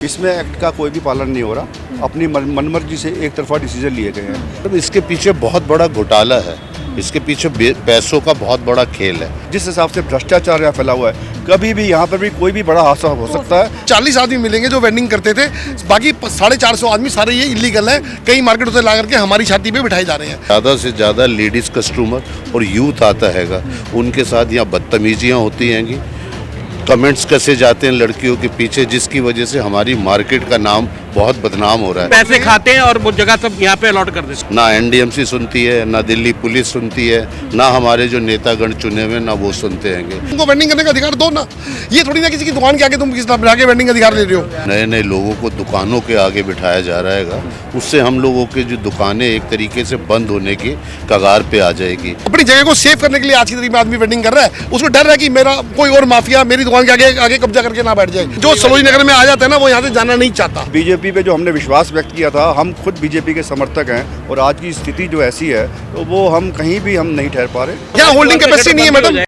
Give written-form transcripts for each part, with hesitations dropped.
इसमें एक्ट का कोई भी पालन नहीं हो रहा। अपनी मनमर्जी से एक तरफा डिसीजन लिए गए हैं। तो इसके पीछे बहुत बड़ा घोटाला है, इसके पीछे पैसों का बहुत बड़ा खेल है। जिस हिसाब से भ्रष्टाचार यहाँ फैला हुआ है, कभी भी यहाँ पर भी कोई भी बड़ा हादसा हो सकता है। 40 आदमी मिलेंगे जो वेंडिंग करते थे, बाकी 450 आदमी सारे ये इलीगल है। कई मार्केट से ला करके हमारी छाती पे बिठाए जा रहे हैं। ज़्यादा से ज़्यादा लेडीज़ कस्टमर और यूथ आता हैगा, उनके साथ यहाँ बदतमीजियाँ होती हैंगी। कमेंट्स कसे जाते हैं लड़कियों के पीछे, जिसकी वजह से हमारी मार्केट का नाम बहुत बदनाम हो रहा है। पैसे खाते हैं और वो जगह सब यहाँ पे अलॉट कर देते हैं। ना एनडीएमसी सुनती है, ना दिल्ली पुलिस सुनती है, ना हमारे जो नेतागण चुने हुए ना वो सुनते हैंगे। उनको वेंडिंग करने का अधिकार दो ना। ये थोड़ी ना किसी की दुकान के आगे तुम किस बिठा के वेंडिंग का अधिकार ले रहे हो। नए नए लोगों को दुकानों के आगे बिठाया जा रहा है, उससे हम लोगों की जो दुकानें एक तरीके से बंद होने की कगार पे आ जाएगी। अपनी जगह को सेव करने के लिए आज की तारीख में आदमी वेंडिंग कर रहा है। उसको डर है कि मेरा कोई और माफिया मेरी दुकान के आगे कब्जा करके ना बैठ जाए। जो सरोजनी नगर में आ जाता है ना, वो यहाँ से जाना नहीं चाहता। बीजेपी पे जो हमने विश्वास व्यक्त किया था, हम खुद बीजेपी के समर्थक हैं और आज की स्थिति जो ऐसी है तो वो हम कहीं भी हम नहीं ठहर पा रहे। यहाँ होल्डिंग कैपेसिटी नहीं है मैडम।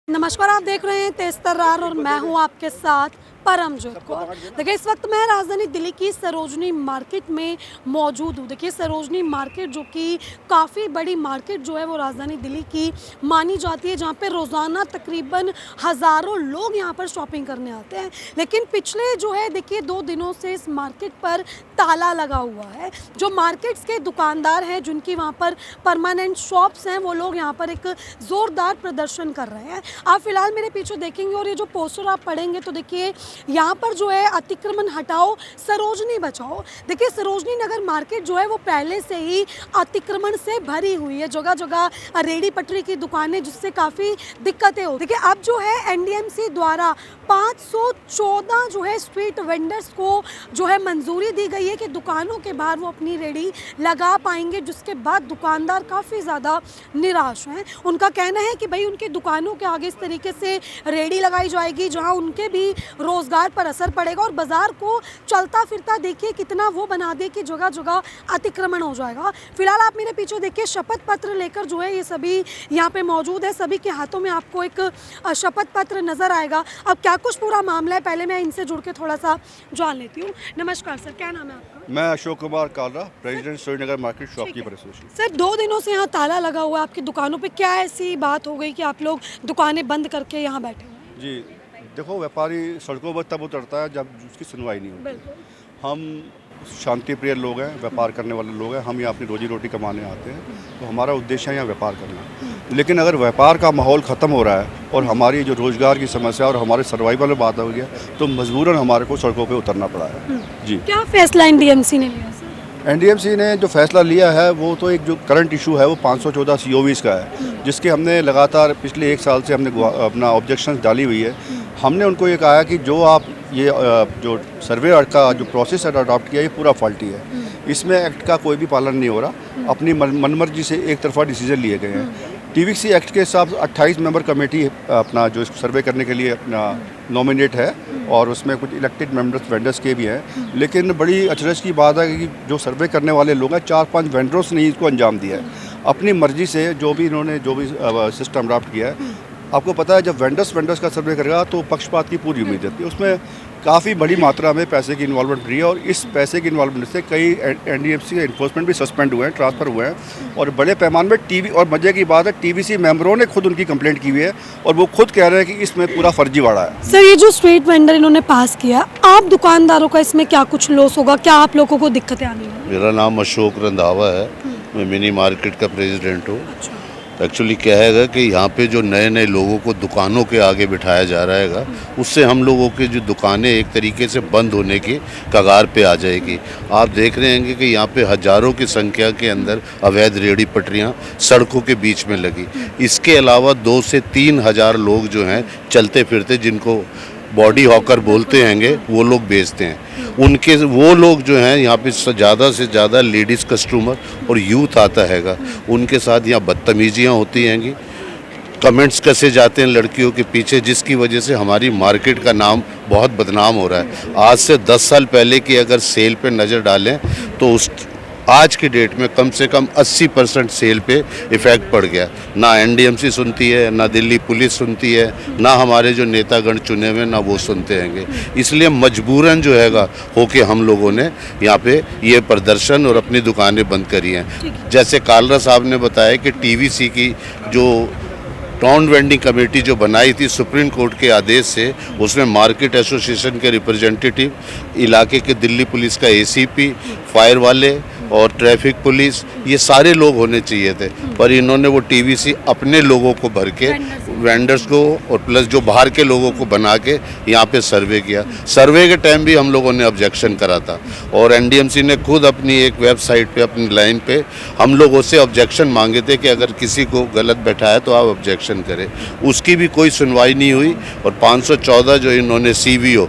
नमस्कार, आप देख रहे हैं तेज तर्रार और मैं हूं आपके साथ परमजोत कौर। देखिए, इस वक्त मैं राजधानी दिल्ली की सरोजनी मार्केट में मौजूद हूँ। देखिए, सरोजनी मार्केट जो कि काफ़ी बड़ी मार्केट जो है वो राजधानी दिल्ली की मानी जाती है, जहाँ पे रोज़ाना तकरीबन हज़ारों लोग यहाँ पर शॉपिंग करने आते हैं। लेकिन पिछले जो है देखिए 2 दिनों से इस मार्केट पर ताला लगा हुआ है। जो मार्केट्स के दुकानदार हैं, जिनकी वहाँ पर परमानेंट शॉप्स हैं, वो लोग यहाँ पर एक ज़ोरदार प्रदर्शन कर रहे हैं। आप फिलहाल मेरे पीछे देखेंगे और ये जो पोस्टर आप पढ़ेंगे तो देखिए यहाँ पर जो है अतिक्रमण हटाओ, सरोजनी बचाओ। देखिए, सरोजनी नगर मार्केट जो है वो पहले से ही अतिक्रमण से भरी हुई है। जगह जगह रेडी पटरी की दुकानें, जिससे काफ़ी दिक्कतें हो। देखिए, अब जो है एनडीएमसी द्वारा 514 जो है स्ट्रीट वेंडर्स को जो है मंजूरी दी गई है कि दुकानों के बाहर वो अपनी रेडी लगा पाएंगे, जिसके बाद दुकानदार काफ़ी ज़्यादा निराश हैं। उनका कहना है कि भाई उनकी दुकानों के आगे इस तरीके से रेडी लगाई जाएगी जहाँ उनके भी रोजगार पर असर पड़ेगा और बाजार को चलता फिरता देखिए कितना वो बना दे कि जगह जगह अतिक्रमण हो जाएगा। फिलहाल आप मेरे पीछे देखिए शपथ पत्र लेकर जो है ये सभी यहाँ पे मौजूद है। सभी के हाथों में आपको एक शपथ पत्र नजर आएगा। अब क्या कुछ पूरा मामला है, पहले मैं इनसे जुड़ के थोड़ा सा जान लेती हूँ। नमस्कार सर, क्या नाम है आपका? मैं Ashok Kumar Kalra, president Sarojini Nagar market shopkeeper association. Sir, 2 दिनों से यहाँ ताला लगा हुआ है आपकी दुकानों पे, क्या ऐसी बात हो गई कि आप लोग दुकानें बंद करके यहाँ बैठे हैं? जी देखो, व्यापारी सड़कों पर तब उतरता है जब उसकी सुनवाई नहीं होती। हम शांति प्रिय लोग हैं, व्यापार करने वाले लोग हैं। हम यहाँ अपनी रोजी रोटी कमाने आते हैं, तो हमारा उद्देश्य है यहाँ व्यापार करना। लेकिन अगर व्यापार का माहौल ख़त्म हो रहा है और हमारी जो रोज़गार की समस्या और हमारे सर्वाइवल में बात हो गई है, तो मजबूरन हमारे को सड़कों पर उतरना पड़ा है। जी, क्या फैसला एनडीएमसी ने लिया सर? एनडीएमसी ने जो फैसला लिया है वो तो एक जो करंट इशू है वो 514 COVs का है, जिसके हमने लगातार पिछले 1 साल से हमने अपना ऑब्जेक्शंस डाली हुई है। हमने उनको ये कहा कि जो आप ये जो सर्वे का जो प्रोसेस अडॉप्ट किया, ये पूरा फॉल्टी है। इसमें एक्ट का कोई भी पालन नहीं हो रहा। अपनी मनमर्जी से एक तरफा डिसीजन लिए गए हैं। TVC एक्ट के हिसाब से 28 मेंबर कमेटी अपना जो सर्वे करने के लिए अपना नॉमिनेट है और उसमें कुछ इलेक्टेड मेंबर्स वेंडर्स के भी हैं। लेकिन बड़ी अचरज की बात है कि जो सर्वे करने वाले लोग हैं, 4-5 वेंडर्स ने इसको अंजाम दिया है अपनी मर्जी से। जो भी इन्होंने जो भी सिस्टम अडॉप्ट किया है, आपको पता है जब वेंडर्स का सर्वे करेगा तो पक्षपात की पूरी उम्मीद रहती है। उसमें काफ़ी बड़ी मात्रा में पैसे की इन्वॉल्वमेंट रही है और इस पैसे की इन्वॉल्वमेंट से कई एनडीएमसी के इन्फोर्समेंट भी सस्पेंड हुए हैं, ट्रांसफ़र हुए हैं और बड़े पैमाने में और मजे की बात है TVC मेंबरों ने खुद उनकी कंप्लेंट की हुई है और वो खुद कह रहे हैं कि इसमें पूरा फर्जीवाड़ा है। सर, ये जो स्ट्रीट वेंडर इन्होंने पास किया, आप दुकानदारों का इसमें क्या कुछ लॉस होगा? क्या आप लोगों को दिक्कतें आने वाली? मेरा नाम अशोक रंधावा है, मैं मिनी मार्केट का प्रेसिडेंट हूँ। एक्चुअली क्या है कि यहाँ पे जो नए नए लोगों को दुकानों के आगे बिठाया जा रहा है, उससे हम लोगों की जो दुकानें एक तरीके से बंद होने की कगार पे आ जाएगी। आप देख रहे हैं कि यहाँ पे हज़ारों की संख्या के अंदर अवैध रेहड़ी पटरियाँ सड़कों के बीच में लगी। इसके अलावा 2 से 3 हज़ार लोग जो हैं चलते फिरते, जिनको बॉडी हॉकर बोलते हैंगे, वो लोग बेचते हैं। उनके वो लोग जो हैं यहाँ पे ज़्यादा से ज़्यादा लेडीज़ कस्टमर और यूथ आता हैगा, उनके साथ यहाँ बदतमीजियाँ होती हैंगी। कमेंट्स कसे जाते हैं लड़कियों के पीछे, जिसकी वजह से हमारी मार्केट का नाम बहुत बदनाम हो रहा है। आज से 10 साल पहले की अगर सेल पे नज़र डालें तो आज की डेट में कम से कम 80% सेल पे इफ़ेक्ट पड़ गया। ना एनडीएमसी सुनती है, ना दिल्ली पुलिस सुनती है, ना हमारे जो नेतागण चुने हुए ना वो सुनते हैंगे। इसलिए मजबूरन जो हैगा होके हम लोगों ने यहाँ पे ये प्रदर्शन और अपनी दुकानें बंद करी हैं। जैसे कालरा साहब ने बताया कि टीवीसी की जो टाउन वेंडिंग कमेटी जो बनाई थी सुप्रीम कोर्ट के आदेश से, उसमें मार्केट एसोसिएशन के रिप्रेजेंटेटिव, इलाके के दिल्ली पुलिस का एसीपी, फायर वाले और ट्रैफिक पुलिस, ये सारे लोग होने चाहिए थे, पर इन्होंने वो टीवीसी अपने लोगों को भर के, वेंडर्स को और प्लस जो बाहर के लोगों को बना के यहाँ पे सर्वे किया। सर्वे के टाइम भी हम लोगों ने ऑब्जेक्शन करा था और एनडीएमसी ने खुद अपनी एक वेबसाइट पे, अपनी लाइन पे हम लोगों से ऑब्जेक्शन मांगे थे कि अगर किसी को गलत बैठाया तो आप ऑब्जेक्शन करें। उसकी भी कोई सुनवाई नहीं हुई और 514 जो इन्होंने CVO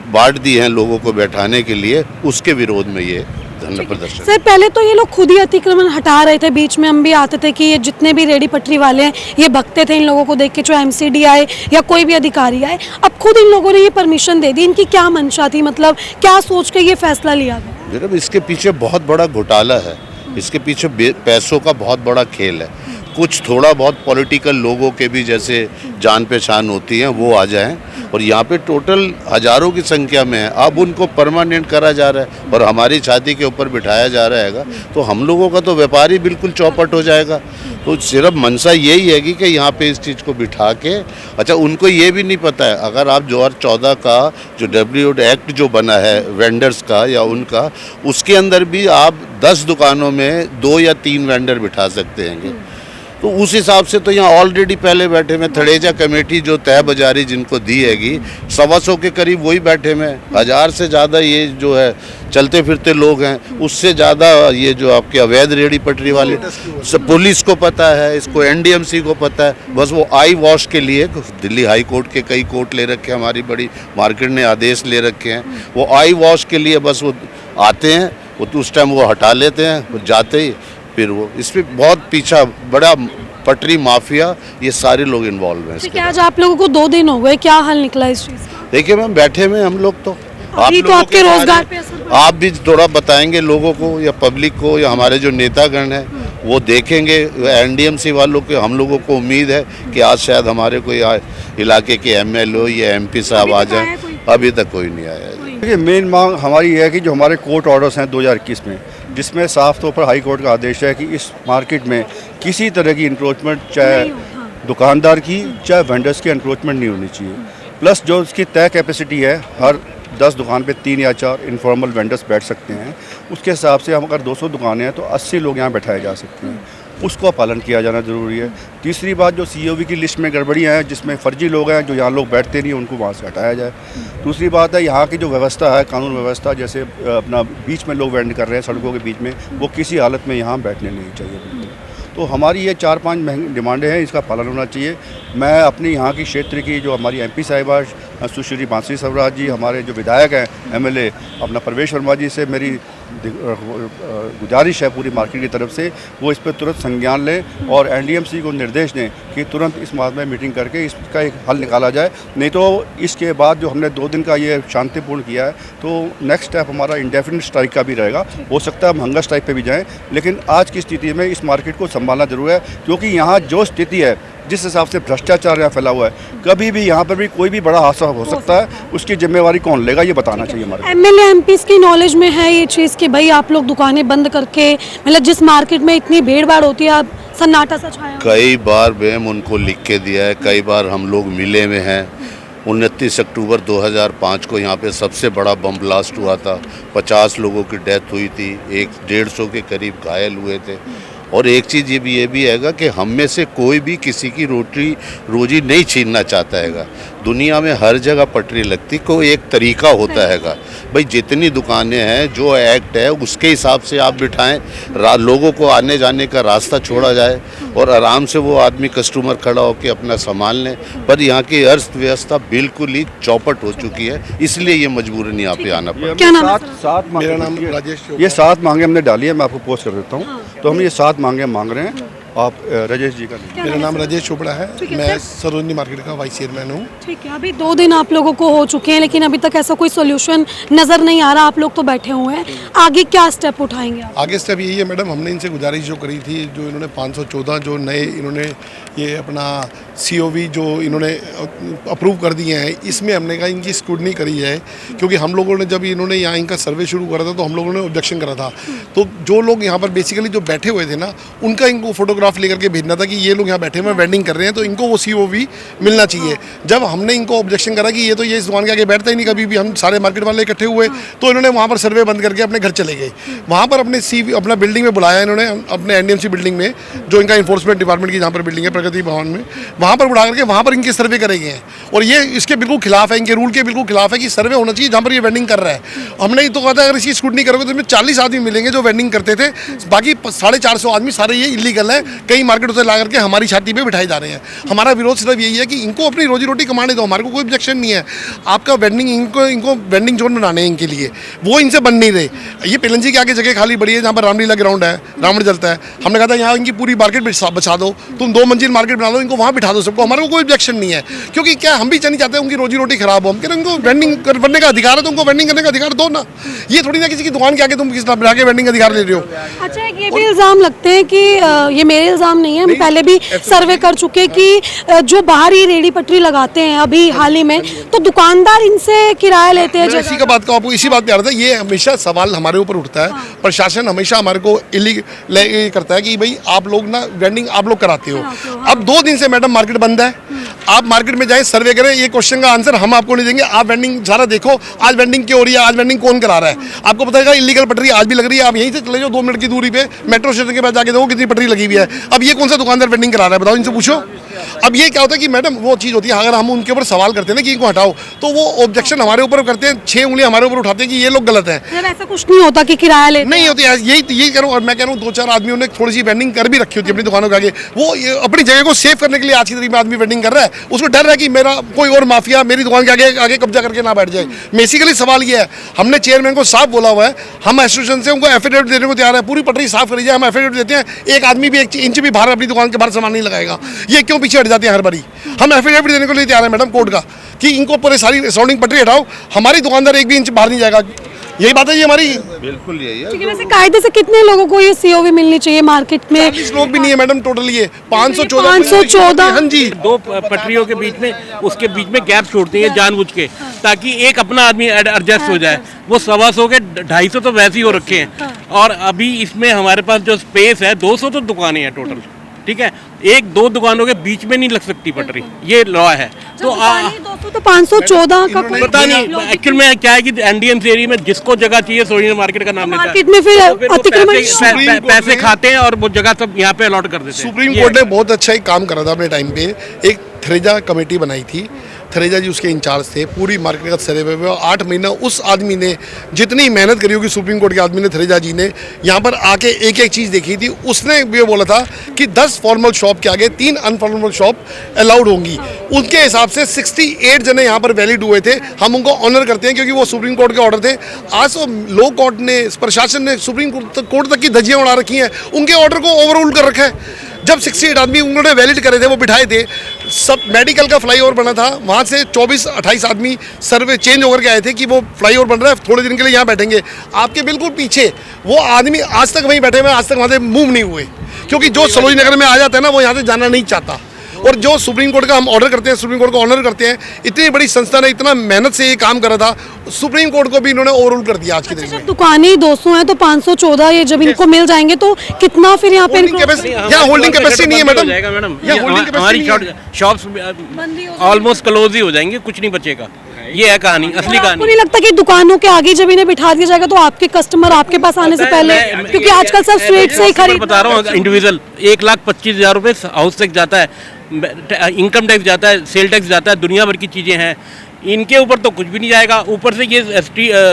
बांट दिए हैं लोगों को बैठाने के लिए, उसके विरोध में ये धरना प्रदर्शन। सर पहले तो ये लोग खुद ही अतिक्रमण हटा रहे थे, बीच में हम भी आते थे कि ये जितने भी रेडी पटरी वाले हैं ये भगते थे इन लोगों को देख के, जो MCD आए या कोई भी अधिकारी आए। अब खुद इन लोगों ने ये परमिशन दे दी, इनकी क्या मंशा थी, मतलब क्या सोच के ये फैसला लिया गया? जनाब इसके पीछे बहुत बड़ा घोटाला है, इसके पीछे पैसों का बहुत बड़ा खेल है। कुछ थोड़ा बहुत पॉलिटिकल लोगों के भी जैसे जान पहचान होती है वो आ जाएं और यहाँ पे टोटल हजारों की संख्या में है। अब उनको परमानेंट करा जा रहा है और हमारी छाती के ऊपर बिठाया जा रहा है, तो हम लोगों का तो व्यापार ही बिल्कुल चौपट हो जाएगा। तो सिर्फ मनसा यही है कि यहाँ पे इस चीज़ को बिठा के, अच्छा उनको ये भी नहीं पता है, अगर आप 2014 का जो WTO एक्ट जो बना है वेंडर्स का या उनका, उसके अंदर भी आप 10 दुकानों में 2 या 3 वेंडर बिठा सकते हैं। तो उस हिसाब से तो यहाँ ऑलरेडी पहले बैठे में थड़ेजा कमेटी जो तय बाजारी जिनको दी हैगी 125 के करीब वही बैठे में, 1000 से ज़्यादा ये जो है चलते फिरते लोग हैं, उससे ज़्यादा ये जो आपके अवैध रेडी पटरी वाले, पुलिस को पता है, इसको एनडीएमसी को पता है। बस वो आई वॉश के लिए दिल्ली हाई कोर्ट के कई कोर्ट ले रखे हैं, हमारी बड़ी मार्केट ने आदेश ले रखे हैं, वो आई वॉश के लिए बस वो आते हैं, वो उस टाइम वो हटा लेते हैं, वो जाते ही फिर वो इसमें बहुत पीछा बड़ा पटरी माफिया, ये सारे लोग इन्वॉल्व हैं। ठीक है, आज आप लोगों को 2 दिन हो गए, क्या हल निकला इस चीज़ का? देखिए मैम बैठे में हम लोग तो अभी तो आपके रोजगार पे असर पड़ा। आप भी थोड़ा बताएंगे लोगों को या पब्लिक को या हमारे जो नेतागण हैं वो देखेंगे। एनडीएमसी वालों के हम लोगों को उम्मीद है कि आज शायद हमारे कोई इलाके के MLO या MP साहब आ जाएं, अभी तक कोई नहीं आया है। देखिए मेन मांग हमारी ये है कि जो हमारे कोर्ट ऑर्डर्स हैं 2021 में, जिसमें साफ तौर पर हाई कोर्ट का आदेश है कि इस मार्केट में किसी तरह की इंक्रोचमेंट, चाहे दुकानदार की चाहे वेंडर्स की इंक्रोचमेंट नहीं होनी चाहिए। प्लस जो उसकी तय कैपेसिटी है, हर 10 दुकान पे 3 या 4 इनफॉर्मल वेंडर्स बैठ सकते हैं, उसके हिसाब से हम अगर 200 दुकानें हैं तो 80 लोग यहाँ बैठाए जा सकते हैं, उसको पालन किया जाना ज़रूरी है। तीसरी बात, जो COV की लिस्ट में गड़बड़ियाँ हैं जिसमें फर्जी लोग हैं जो यहाँ लोग बैठते नहीं, उनको वहाँ से हटाया जाए। दूसरी बात है यहाँ की जो व्यवस्था है, कानून व्यवस्था, जैसे अपना बीच में लोग वेंड कर रहे हैं सड़कों के बीच में, वो किसी हालत में यहाँ बैठने नहीं चाहिए बिल्कुल। तो हमारी ये 4-5 डिमांडें हैं, इसका पालन होना चाहिए। मैं अपनी यहाँ की क्षेत्र की जो हमारी MP साहिबा सुश्री बांसुरी स्वराज जी, हमारे जो विधायक हैं MLA अपना प्रवेश वर्मा जी से मेरी गुजारिश है पूरी मार्केट की तरफ से, वो इस पर तुरंत संज्ञान लें और NDMC को निर्देश दें कि तुरंत इस मामले में मीटिंग करके इसका एक हल निकाला जाए। नहीं तो इसके बाद जो हमने 2 दिन का ये शांतिपूर्ण किया है, तो नेक्स्ट स्टेप हमारा इंडेफिनिट स्ट्राइक का भी रहेगा। हो सकता है हम हंगर स्ट्राइक पे भी जाएं, लेकिन आज की स्थिति में इस मार्केट को संभालना जरूर है, क्योंकि यहाँ जो स्थिति है, जिस हिसाब से भ्रष्टाचार यहाँ फैला हुआ है, कभी भी यहाँ पर भी कोई भी बड़ा हादसा हो सकता है, उसकी जिम्मेवारी कौन लेगा ये बताना चाहिए हमारे। MLA MPs की नॉलेज में है ये चीज़ कि भाई आप लोग दुकानें बंद करके, मतलब जिस मार्केट में इतनी भीड़ भाड़ होती है, अब सन्नाटा सा छाया हुआ है। कई बार मैम उनको लिख के दिया है, कई बार हम लोग मिले में हैं। 29 अक्टूबर 2005 को यहाँ पे सबसे बड़ा बम ब्लास्ट हुआ था, 50 लोगों की डेथ हुई थी, 150 के करीब घायल हुए थे। और एक चीज़ ये भी हैगा कि हम में से कोई भी किसी की रोजी नहीं छीनना चाहता हैगा। दुनिया में हर जगह पटरी लगती, कोई एक तरीका होता हैगा। भाई जितनी दुकानें हैं, जो एक्ट है उसके हिसाब से आप बिठाएं, लोगों को आने जाने का रास्ता छोड़ा जाए और आराम से वो आदमी कस्टमर खड़ा होकर अपना सामान लें। पर यहाँ की अर्थव्यवस्था बिल्कुल ही चौपट हो चुकी है, इसलिए ये मजबूरन यहाँ पे आना पड़ा। क्या नाम है मेरा नाम राजेश ये 7 मांगे हमने डाली है, मैं आपको पोस्ट कर देता हूँ। तो हम ये 7 मांगे मांग रहे हैं आप राजेश जी का लें। मेरा नाम राजेश चोपड़ा है, ठीक है, मैं सर। सरोजनी मार्केट का वाइस चेयरमैन हूँ। ठीक है, अभी 2 दिन आप लोगों को हो चुके हैं लेकिन अभी तक ऐसा कोई सोल्यूशन नज़र नहीं आ रहा। आप लोग तो बैठे हुए हैं, आगे क्या स्टेप उठाएंगे आप? आगे स्टेप यही है मैडम, हमने इनसे गुजारिश जो करी थी, जो इन्होंने 514 जो नए इन्होंने ये अपना COV जो इन्होंने अप्रूव कर दिए हैं, इसमें हमने कहा इनकी स्क्रूटनी करी है, क्योंकि हम लोगों ने जब इन्होंने यहाँ इनका सर्वे शुरू करा था तो हम लोगों ने ऑब्जेक्शन करा था। तो जो लोग यहाँ पर बेसिकली जो बैठे हुए थे ना, उनका इनको फोटोग्राफ लेकर के भेजना था कि ये लोग यहाँ बैठे हुए वेंडिंग कर रहे हैं, तो इनको वो COV मिलना चाहिए। जब हमने इनको ऑब्जेक्शन करा कि ये इस दुकान के आगे बैठता ही नहीं कभी भी, हम सारे मार्केट वाले इकट्ठे हुए, तो इन्होंने वहाँ पर सर्वे बंद करके अपने घर चले गए। वहाँ पर अपना बिल्डिंग में बुलाया इन्होंने, अपने NDMC बिल्डिंग में, जो इनका इन्फोर्समेंट डिपार्टमेंट की जहाँ पर बिल्डिंग है प्रगति भवन में, वहाँ पर बुला करके वहाँ पर इनके सर्वे करे गए हैं। और ये इसके बिल्कुल खिलाफ है, इनके रूल के बिल्कुल खिलाफ है कि सर्वे होना चाहिए जहाँ पर ये वेंडिंग कर रहा है। हमने तो कहा था अगर इसकी स्क्रूटनी करोगे तो इसमें 40 आदमी मिलेंगे जो वेंडिंग करते थे, बाकी 450 आदमी सारे ये इलीगल है, कई मार्केटों से ला करके हमारी छाती पे बिठाए जा रहे हैं। हमारा विरोध सिर्फ यही है कि इनको अपनी रोजी रोटी कमाने दो, हमारे को कोई ऑब्जेक्शन नहीं है। आपका वेंडिंग इनको वेंडिंग जोन बनाने हैं इनके लिए, वो इनसे बन नहीं रहे। ये पिलंजी के आगे जगह खाली पड़ी है जहाँ पर रामलीला ग्राउंड है, रावण जलता है। हमने कहा था यहाँ इनकी पूरी मार्केट बचा दो, तुम 2 मंजिल मार्केट बना लो, इनको वहाँ बिठा दो सबको, हमारे को कोई ऑब्जेक्शन नहीं है। क्योंकि क्या हम भी नहीं चाहते उनकी रोजी रोटी खराब हो, हम कह रहे हैं उनको वेंडिंग करने का अधिकार है तो उनको वेंडिंग करने का अधिकार दो ना। ये थोड़ी ना किसी की दुकान के आगे तुम किस बिठा के वेंडिंग का अधिकार ले रहे हो। अच्छा, ये भी इल्ज़ाम लगते हैं कि ये मेरे इल्ज़ाम नहीं है, हम पहले भी सर्वे कर चुके कि जो बाहर ही रेडी पटरी लगाते हैं अभी हाल ही में, तो दुकानदार इनसे किराया लेते हैं। मैं इसी का बात को आपको इसी बात पे आ रहा था, ये हमेशा सवाल हमारे ऊपर उठता है। प्रशासन हमेशा हमारे को करता है कि भाई आप लोग ना वेंडिंग आप लोग कराते हो। अब 2 दिन से मैडम मार्केट बंद है, आप मार्केट में जाए सर्वे करें, ये क्वेश्चन का आंसर हम आपको नहीं देंगे। आप वेंडिंग सारा देखो, आज वेंडिंग क्यों हो रही है, आज वेंडिंग कौन करा रहा है, आपको पता है इलीगल पटरी आज भी लग रही है। आप यहीं से चले जाओ 2 मिनट की दूरी पे मेट्रो स्टेशन के पास जाके देखो कितनी पटरी लगी हुई है। अब ये कौन सा दुकानदार वेंडिंग करा रहा है, बताओ इनसे पूछो। अब ये क्या होता है कि मैडम वो चीज़ होती है, अगर हम उनके ऊपर सवाल करते हैं ना कि इनको हटाओ, तो वो ऑब्जेक्शन हमारे ऊपर करते हैं, 6 उंगली हमारे ऊपर उठाते हैं कि ये लोग गलत हैं। जब ऐसा कुछ नहीं होता कि किराया लेते नहीं होती है, यही करूँ। और मैं कह रहा हूँ 2-4 आदमियों ने थोड़ी सी वेंडिंग कर भी रखी होती है अपनी दुकानों के आगे, वो अपनी जगह को सेव करने के लिए आज की तारीख में आदमी वेंडिंग कर रहा है। उसको डर है कि मेरा कोई और माफिया मेरी दुकान के आगे कब्जा करके ना बैठ जाए। बेसिकली सवाल ये है, हमने चेयरमैन को साफ बोला हुआ है, हम एसोसिएशन से उनको एफिडेविट देने को तैयार है, पूरी पटरी साफ करी जाए, हम एफिडेविट देते हैं। एक आदमी भी 1 इंच भी बाहर अपनी दुकान के बाहर सामान नहीं लगाएगा। ये क्यों पीछे हट जाते हैं हर बारी? हम एफिडेविट देने को लिए तैयार है मैडम कोर्ट का कि इनको पूरे सारी सराउंडिंग पटरी हटाओ, हमारी दुकानदार 1 भी इंच बाहर नहीं जाएगा। यही बात है ये हमारी। बिल्कुल यही है। ठीक है, वैसे कायदे से कितने लोगों को ये COV मिलनी चाहिए मार्केट में? 40 लोग भी नहीं है मैडम टोटल, ये 514 514। हाँ जी, 2 पटरियों के बीच में उसके बीच में गैप छोड़ती है जानबूझ के, ताकि एक अपना आदमी एडजस्ट हो जाए। वो 125 के 250 तो वैसे ही हो रखे हैं। और अभी इसमें हमारे पास जो स्पेस है 200 तो दुकानें हैं टोटल, ठीक है। 1-2 दुकानों के बीच में नहीं लग सकती पटरी, ये लॉ है। तो 200 तो 514 का कोई पता नहीं एक्चुअल में क्या है कि NDMC एरिया में जिसको जगह चाहिए सरोजनी मार्केट का नाम लेता है, मार्केट में फिर तो वो अतिक्रमण पैसे खाते हैं और वो जगह सब यहाँ पे अलॉट कर देते हैं। सुप्रीम कोर्ट ने बहुत अच्छा एक काम करा था अपने टाइम पे, एक थ्रेजा कमेटी बनाई थी, थ्रेजा जी उसके इंचार्ज थे, पूरी मार्केट का सर्वे हुआ। 8 महीना उस आदमी ने जितनी मेहनत करी होगी सुप्रीम कोर्ट के आदमी ने, थ्रेजा जी ने यहाँ पर आके एक एक चीज़ देखी थी। उसने ये बोला था कि 10 फॉर्मल शॉप के आगे 3 अनफॉर्मल शॉप अलाउड होंगी। उनके हिसाब से 68 जने यहाँ पर वैलिड हुए थे। हम उनको ऑनर करते हैं क्योंकि वो सुप्रीम कोर्ट के ऑर्डर थे। आज तो लो कोर्ट ने, प्रशासन ने सुप्रीम कोर्ट तक की धज्जियाँ उड़ा रखी हैं, उनके ऑर्डर को ओवररूल कर रखा है। जब 68 आदमी उन्होंने वैलिड करे थे, वो बिठाए थे, सब मेडिकल का फ्लाईओवर बना था, वहाँ से 24-28 आदमी सर्वे चेंज होकर के आए थे कि वो फ्लाईओवर बन रहा है, थोड़े दिन के लिए यहाँ बैठेंगे। आपके बिल्कुल पीछे वो आदमी आज तक वहीं बैठे हुए, आज तक वहाँ से मूव नहीं हुए, क्योंकि जो सरोजनी नगर में आ जाता है ना, वो यहाँ से जाना नहीं चाहता। और जो सुप्रीम कोर्ट का हम ऑर्डर करते हैं, सुप्रीम कोर्ट को ऑनर करते हैं, इतनी बड़ी संस्था ने इतना मेहनत से ये काम करा था, सुप्रीम कोर्ट को भी इन्होंने ओवररूल कर दिया आज की तारीख में। दुकानें 200 हैं तो 514 ये जब इनको मिल जाएंगे तो कितना फिर यहाँ पे यहाँ होल्डिंग कैपेसिटी नहीं है मैडम, हमारी शॉप्स ऑलमोस्ट क्लोज ही हो जाएंगे, कुछ नहीं बचेगा। ये है कहानी, असली आपको कहानी। नहीं लगता कि दुकानों के आगे जब इन्हें बिठा दिया जाएगा तो आपके कस्टमर आपके पास आने से पहले, क्योंकि आजकल सब स्ट्रीट से ही खरीद, बता रहा हूँ, इंडिविजुअल 1,25,000 रुपये हाउस टैक्स जाता है, इनकम टैक्स जाता है, सेल टैक्स जाता है, दुनिया भर की चीज़ें हैं। इनके ऊपर तो कुछ भी नहीं जाएगा। ऊपर से ये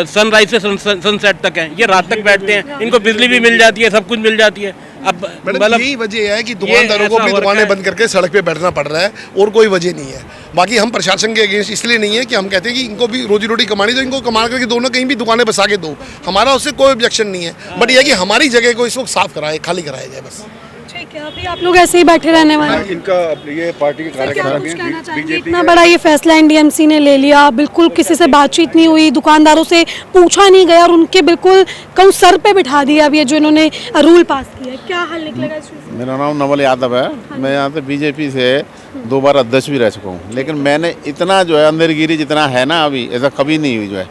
सनराइज से सनसेट तक है, ये रात तक बैठते हैं, इनको बिजली भी मिल जाती है, सब कुछ मिल जाती है। अब मतलब यही वजह है कि दुकानदारों को अपनी दुकानें बंद करके सड़क पे बैठना पड़ रहा है, और कोई वजह नहीं है। बाकी हम प्रशासन के अगेंस्ट इसलिए नहीं है कि हम कहते हैं कि इनको भी रोजी रोटी कमानी दो, इनको कमा करके दोनों कहीं भी दुकानें बसा के दो, हमारा उससे कोई ऑब्जेक्शन नहीं है। बट यह कि हमारी जगह को इस वक्त साफ कराए, खाली कराया जाए बस। ठीक है। है, अभी आप लोग ऐसे ही बैठे रहने वाले हैं? इनका ये पार्टी के क्या कार्यकर्ता कुछ कहना चाहेंगे? बीजेपी इतना बड़ा ये फैसला एनडीएमसी ने ले लिया, बिल्कुल किसी से बातचीत नहीं हुई, दुकानदारों से पूछा नहीं गया और उनके बिल्कुल कहूँ सर पे बिठा दिया अब ये जो इन्होंने रूल पास किया है। क्या हल निकलेगा इस चीज़ से? मेरा नाम नवल यादव है। मैं यहाँ से बीजेपी से 2 बार अध्यक्ष भी रह चुका हूँ, लेकिन मैंने इतना जो है अंदरगिरी जितना है ना अभी ऐसा कभी नहीं हुई जो है।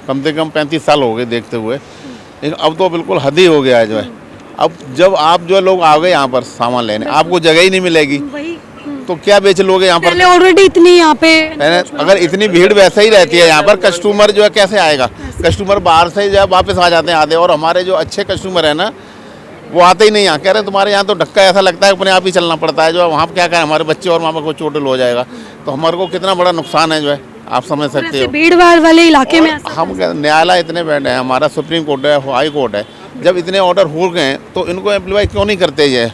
कम से कम 35 साल हो गए देखते हुए, लेकिन अब तो बिल्कुल हद ही हो गया है जो है। अब जब आप जो लोग आ गए यहाँ पर सामान लेने, आपको जगह ही नहीं मिलेगी वही तो क्या बेच लोगे यहाँ पर? पहले ऑलरेडी इतनी यहाँ पे अगर इतनी भीड़ वैसे ही रहती है यहाँ पर, कस्टमर जो है कैसे आएगा? कस्टमर बाहर से जो है वापस आ जाते हैं आधे, और हमारे जो अच्छे कस्टमर है ना वो आते ही नहीं यहाँ। कह रहे हैं तुम्हारे यहाँ तो धक्का ऐसा लगता है अपने आप ही चलना पड़ता है जो है। वहाँ पर क्या करें, हमारे बच्चे और वहाँ पर कोई चोटिल हो जाएगा तो हमारे को कितना बड़ा नुकसान है जो है, आप समझ सकते ऐसे हो। भीड़ भाड़ वाले इलाके में ऐसा हम न्यायालय इतने बैठे हैं, हमारा सुप्रीम कोर्ट है, हाई कोर्ट है, जब इतने ऑर्डर हो गए तो इनको एम्प्लॉय क्यों नहीं करते ये?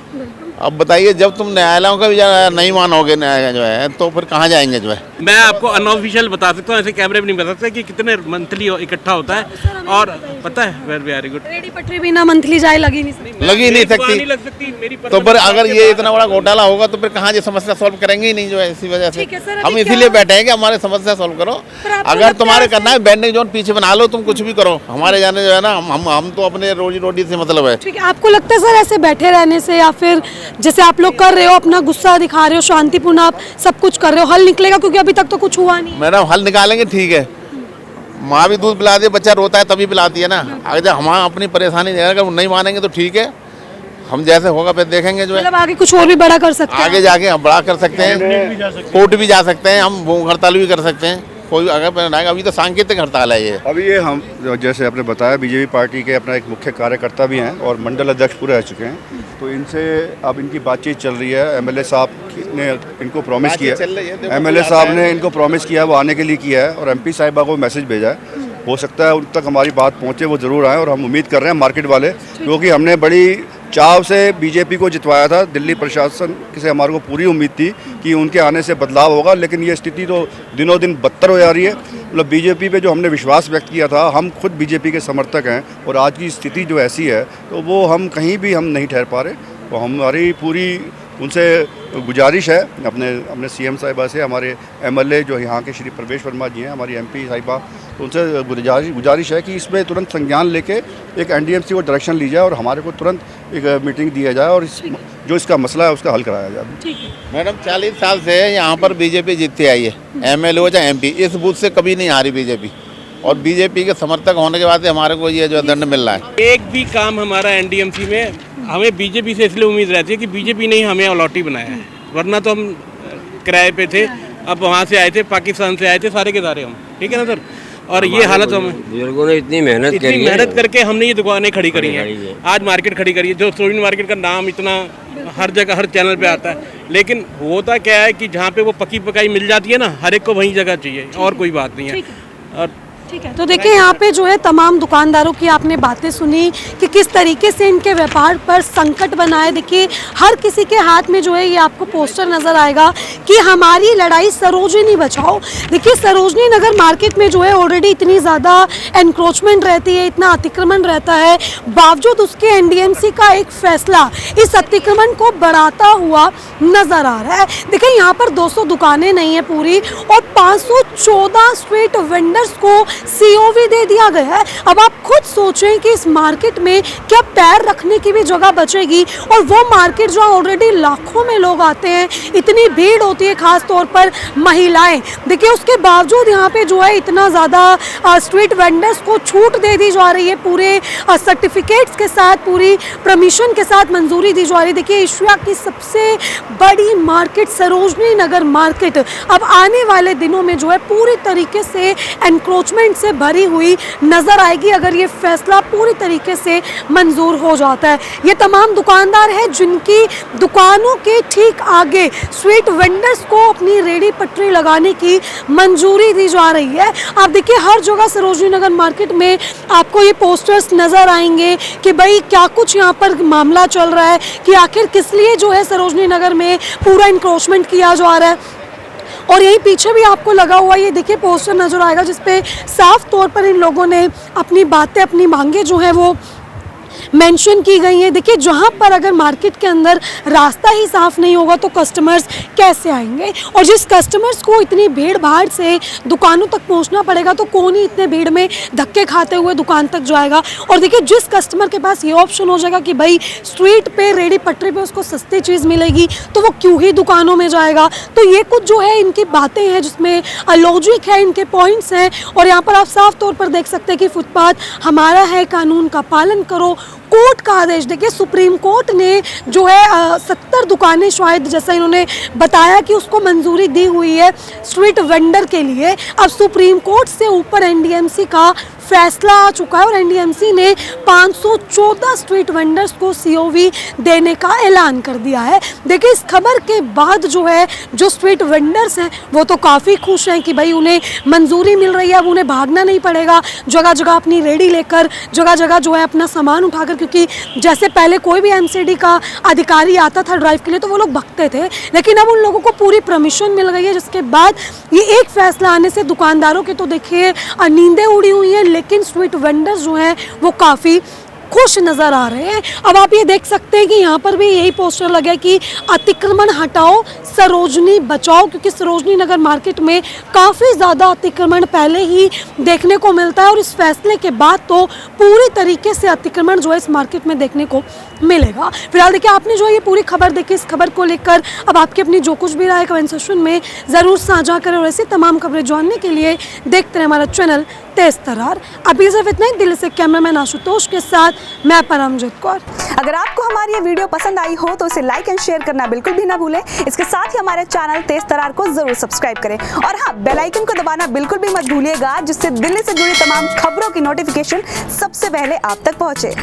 अब बताइए, जब तुम न्यायालयों का भी नहीं मानोगे न्याय जो है तो फिर कहाँ जाएंगे जो है? मैं आपको अनऑफिशियल बता सकता हूँ, ऐसे कैमरे में नहीं बता सकता कि कितने मंथली इकट्ठा होता है। और पता है वेरी गुड, रेडी पटरी भी ना मंथली जाए लगी नहीं सकती। लग ही नहीं नहीं लग सकती सकती मेरी तो फिर अगर ये इतना बड़ा घोटाला होगा तो फिर कहाँ ये समस्या सॉल्व करेंगे ही नहीं जो है। इसी वजह से ठीक है सर, हम अभी इसीलिए क्या- बैठे हैं कि हमारे समस्या सॉल्व करो। पर आपको अगर लगता तुम्हारे है करना है बैंडिंग जोन पीछे बना लो, तुम कुछ भी करो, हमारे जाने जो है ना हम तो अपने रोजी रोटी से मतलब है। ठीक है, आपको लगता है सर ऐसे बैठे रहने से या फिर जैसे आप लोग कर रहे हो, अपना गुस्सा दिखा रहे हो, शांतिपूर्ण आप सब कुछ कर रहे हो, हल निकलेगा? क्योंकि अभी तक तो कुछ हुआ नहीं। मैडम हल निकालेंगे ठीक है, माँ भी दूध पिला दे, बच्चा रोता है तभी पिलाती है ना। अगर जब हम अपनी परेशानी अगर वो नहीं मानेंगे तो ठीक है, हम जैसे होगा फिर देखेंगे जो है। मतलब आगे कुछ और भी बड़ा कर सकते हैं। आगे जाके हम बड़ा कर सकते हैं, कोर्ट भी जा सकते हैं, हम भूख हड़ताल भी कर सकते हैं, कोई अगर बनाएगा। अभी तो सांकेतिक हड़ताल है ये। अभी ये हम जैसे आपने बताया बीजेपी पार्टी के अपना एक मुख्य कार्यकर्ता भी हैं और मंडल अध्यक्ष पूरे रह चुके हैं, तो इनसे अब इनकी बातचीत चल रही है। एमएलए साहब ने इनको प्रॉमिस किया, चल रही है, देखो एमएलए कोई साहब आता ने है। इनको प्रॉमिस किया है, वो आने के लिए किया है और एमपी साहिबा को मैसेज भेजा है। हो सकता है उन तक हमारी बात पहुंचे, वो ज़रूर आए और हम उम्मीद कर रहे हैं मार्केट वाले, क्योंकि हमने बड़ी चाव से बीजेपी को जितवाया था। दिल्ली प्रशासन से हमारे को पूरी उम्मीद थी कि उनके आने से बदलाव होगा, लेकिन ये स्थिति तो दिनों दिन बदतर हो जा रही है। मतलब बीजेपी पे जो हमने विश्वास व्यक्त किया था, हम खुद बीजेपी के समर्थक हैं और आज की स्थिति जो ऐसी है तो वो हम कहीं भी हम नहीं ठहर पा रहे। तो हमारी पूरी उनसे गुजारिश है, अपने सीएम साहिबा से, हमारे एमएलए जो यहाँ के श्री प्रवेश वर्मा जी हैं, हमारी एमपी साहिबा, तो उनसे गुजारिश है कि इसमें तुरंत संज्ञान लेके एक एनडीएमसी को डायरेक्शन ली जाए और हमारे को तुरंत एक मीटिंग दिया जाए और जो इसका मसला है उसका हल कराया जाए। ठीक है, मैडम 40 साल से यहाँ पर बीजेपी जीतती आई है, एमएलए हो चाहे एमपी, इस बूथ से कभी नहीं आ रही बीजेपी। और बीजेपी के समर्थक होने के बाद से हमारे को ये जो दंड मिल रहा है। एक भी काम हमारा एनडीएमसी में हमें बीजेपी से इसलिए उम्मीद रहती है कि बीजेपी ने ही हमें अलॉटी बनाया है, वरना तो हम किराए पे थे, अब वहाँ से आए थे, पाकिस्तान से आए थे सारे के सारे हम, ठीक है ना सर। और ये हालत हमें बुजुर्गों ने इतनी मेहनत इतनी करी है, मेहनत करके हमने ये दुकानें खड़ी करी हैं, खड़ी है। आज मार्केट खड़ी करी है, जो सरोजिनी मार्केट का नाम इतना हर जगह हर चैनल पे आता है, लेकिन होता क्या है कि जहाँ पे वो पकी पकाई मिल जाती है ना, हर एक को वही जगह चाहिए और कोई बात नहीं है। और ठीक है, तो देखिए यहाँ पे जो है तमाम दुकानदारों की आपने बातें सुनी कि किस तरीके से इनके व्यापार पर संकट बना है। देखिए हर किसी के हाथ में जो है ये आपको पोस्टर नज़र आएगा कि हमारी लड़ाई सरोजिनी बचाओ। देखिए सरोजिनी नगर मार्केट में जो है ऑलरेडी इतनी ज़्यादा एनक्रोचमेंट रहती है, इतना अतिक्रमण रहता है, बावजूद उसके एनडीएमसी का एक फैसला इस अतिक्रमण को बढ़ाता हुआ नज़र आ रहा है। देखिए यहाँ पर 200 दुकानें नहीं है पूरी और 514 स्ट्रीट वेंडर्स को सीओवी दे दिया गया है। अब आप खुद सोचें कि इस मार्केट में क्या पैर रखने की भी जगह बचेगी, और वो मार्केट जो ऑलरेडी लाखों में लोग आते हैं, इतनी भीड़ होती है, खास तौर पर महिलाएं। देखिए उसके बावजूद यहाँ पे जो है इतना ज़्यादा स्ट्रीट वेंडर्स को छूट दे दी जा रही है, पूरे सर्टिफिकेट्स के साथ, पूरी परमिशन के साथ मंजूरी दी जा रही है। देखिए एशिया की सबसे बड़ी मार्केट सरोजनी नगर मार्केट अब आने वाले दिनों में जो है पूरी तरीके से एनक्रोचमेंट से भरी हुई नजर आएगी अगर ये फैसला पूरी तरीके से मंजूर हो जाता है। ये तमाम दुकानदार हैं जिनकी दुकानों के ठीक आगे स्ट्रीट वेंडर्स को अपनी रेडी पटरी लगाने की मंजूरी दी जा रही है। आप देखिए हर जगह सरोजनी नगर मार्केट में आपको ये पोस्टर्स नजर आएंगे कि भाई क्या कुछ यहाँ पर मामला चल रहा है, कि आखिर किस लिए जो है सरोजनी नगर में पूरा इंक्रोचमेंट किया जा रहा है। और यहीं पीछे भी आपको लगा हुआ ये देखिए पोस्टर नजर आएगा जिसपे साफ तौर पर इन लोगों ने अपनी बातें, अपनी मांगे जो है वो मेंशन की गई हैं। देखिए जहाँ पर अगर मार्केट के अंदर रास्ता ही साफ नहीं होगा तो कस्टमर्स कैसे आएंगे, और जिस कस्टमर्स को इतनी भीड़ भाड़ से दुकानों तक पहुँचना पड़ेगा तो कौन ही इतने भीड़ में धक्के खाते हुए दुकान तक जाएगा। और देखिए जिस कस्टमर के पास ये ऑप्शन हो जाएगा कि भाई स्ट्रीट पे रेडी पटरी पे उसको सस्ती चीज़ मिलेगी तो वो क्यों ही दुकानों में जाएगा। तो ये कुछ जो है इनकी बातें हैं जिसमें लॉजिक है, इनके पॉइंट्स हैं। और यहाँ पर आप साफ तौर पर देख सकते हैं कि फुटपाथ हमारा है, कानून का पालन करो। कोर्ट का आदेश, देखिए सुप्रीम कोर्ट ने जो है 70 दुकानें शायद जैसा इन्होंने बताया कि उसको मंजूरी दी हुई है स्ट्रीट वेंडर के लिए। अब सुप्रीम कोर्ट से ऊपर एनडीएमसी का फैसला आ चुका है और एनडीएमसी ने 514 स्ट्रीट वेंडर्स को सीओवी देने का ऐलान कर दिया है। देखिए इस खबर के बाद जो है जो स्ट्रीट वेंडर्स हैं वो तो काफ़ी खुश हैं कि भाई उन्हें मंजूरी मिल रही है, अब उन्हें भागना नहीं पड़ेगा जगह जगह अपनी रेडी लेकर, जगह जगह जो है अपना सामान उठाकर। क्योंकि जैसे पहले कोई भी एमसीडी का अधिकारी आता था ड्राइव के लिए तो वो लोग भगते थे, लेकिन अब उन लोगों को पूरी परमिशन मिल गई है, जिसके बाद ये एक फैसला आने से दुकानदारों की तो देखिए नींदें उड़ी हुई हैं, लेकिन स्ट्रीट वेंडर्स जो हैं वो काफ़ी खुश नज़र आ रहे हैं। अब आप ये देख सकते हैं कि यहाँ पर भी यही पोस्टर लगा है कि अतिक्रमण हटाओ, सरोजनी बचाओ, क्योंकि सरोजनी नगर मार्केट में काफ़ी ज़्यादा अतिक्रमण पहले ही देखने को मिलता है और इस फैसले के बाद तो पूरी तरीके से अतिक्रमण जो है इस मार्केट में देखने को मिलेगा। फिलहाल देखिए आपने जो है ये पूरी खबर देखी, इस खबर को लेकर अब आपकी अपनी जो कुछ भी राय कमेंट सेक्शन में ज़रूर साझा करें और ऐसी तमाम खबरें जानने के लिए देखते रहे हमारा चैनल तेज तरार। अभी सिर्फ इतना ही। दिल्ली से कैमरामैन आशुतोष के साथ मैं परमजीत कौर। अगर आपको हमारी ये वीडियो पसंद आई हो तो इसे लाइक एंड शेयर करना बिल्कुल भी ना भूलें। इसके साथ ही हमारे चैनल तेज तरार को जरूर सब्सक्राइब करें और हाँ, बेल आइकन को दबाना बिल्कुल भी मत भूलिएगा, जिससे दिल्ली से जुड़ी तमाम खबरों की नोटिफिकेशन सबसे पहले आप तक पहुंचे।